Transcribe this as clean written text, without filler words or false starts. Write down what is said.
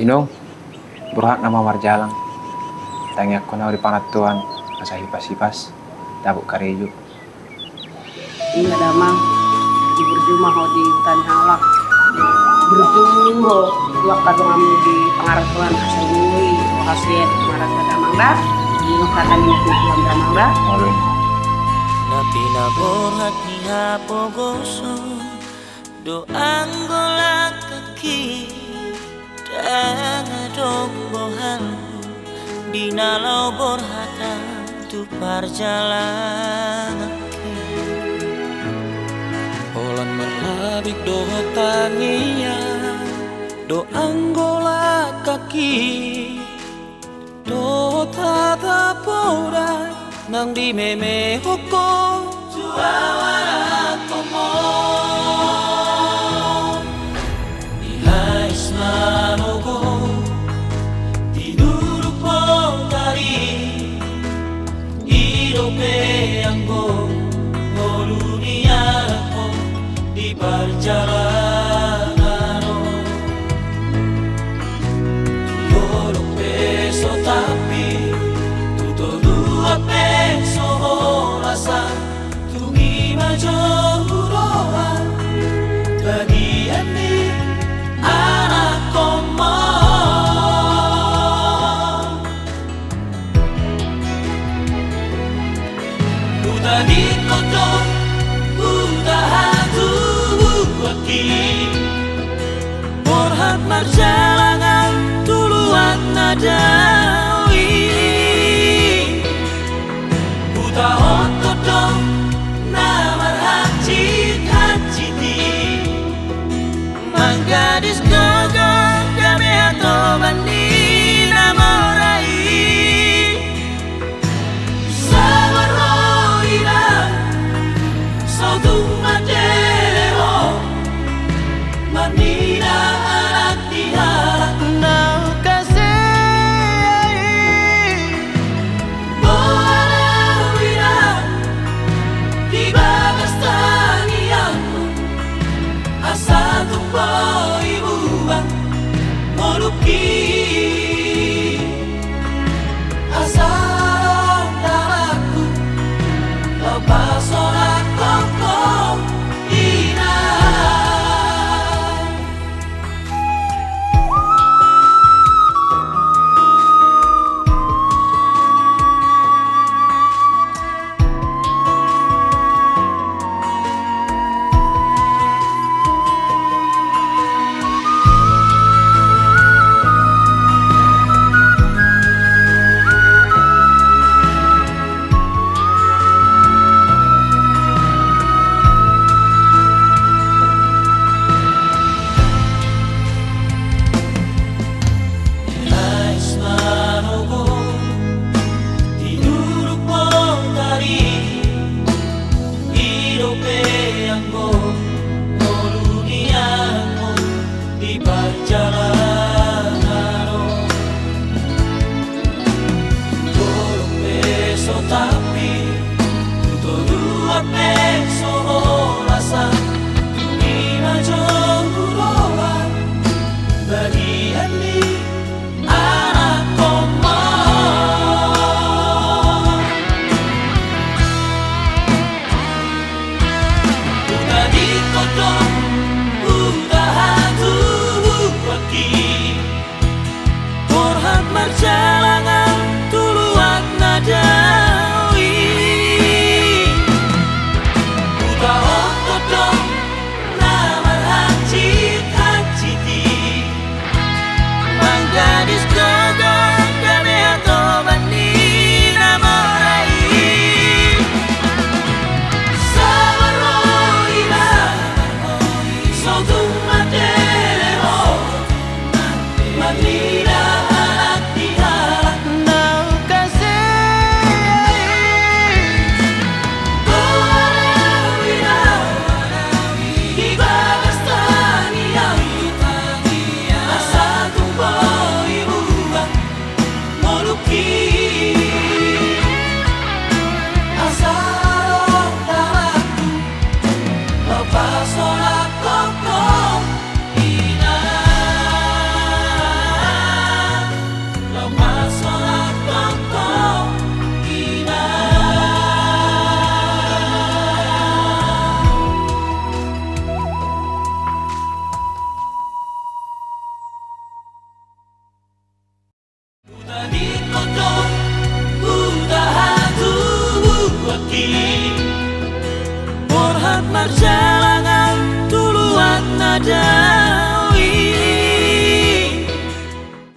Inong, berhak nama marjalang. Tangi aku na di panatuan, asa hipas-hipas, dabuk karejo. Iya damang, di berjumah ho di hutan halak. Berjumah ho kadang kami di pengaratuan hasil mui, hasil pengaratuan damang dah. Di kata ni tujuan damang dah. Maluin. Napi na borhat ni hapogoso do anggola kaki dangadong bohal dinalau borhata tu perjalanan Olan merlabik do tania do anggola kaki do tata porai nang di meme hoko juawara komo nilai semanogo tidur dari hidupe anggo dunia ko di perjalanan yoro peso tapi peso rasa tungi majohurohan bagian di anak koma udah di kodok udah hatu waki borhat marjalangan tuluan nada gadis gogo kami atau bandi namorai sabaroira sautung madero manina anak diharap nau kasih boalawira di bagas tangian asa tumpah asal daraku lepas orang kokoh inai Perjalanan tuluan nadawi Udah otodong nama hacit-haciti Manggadis gogo kami atau bandi namorai Sabaroira Sautu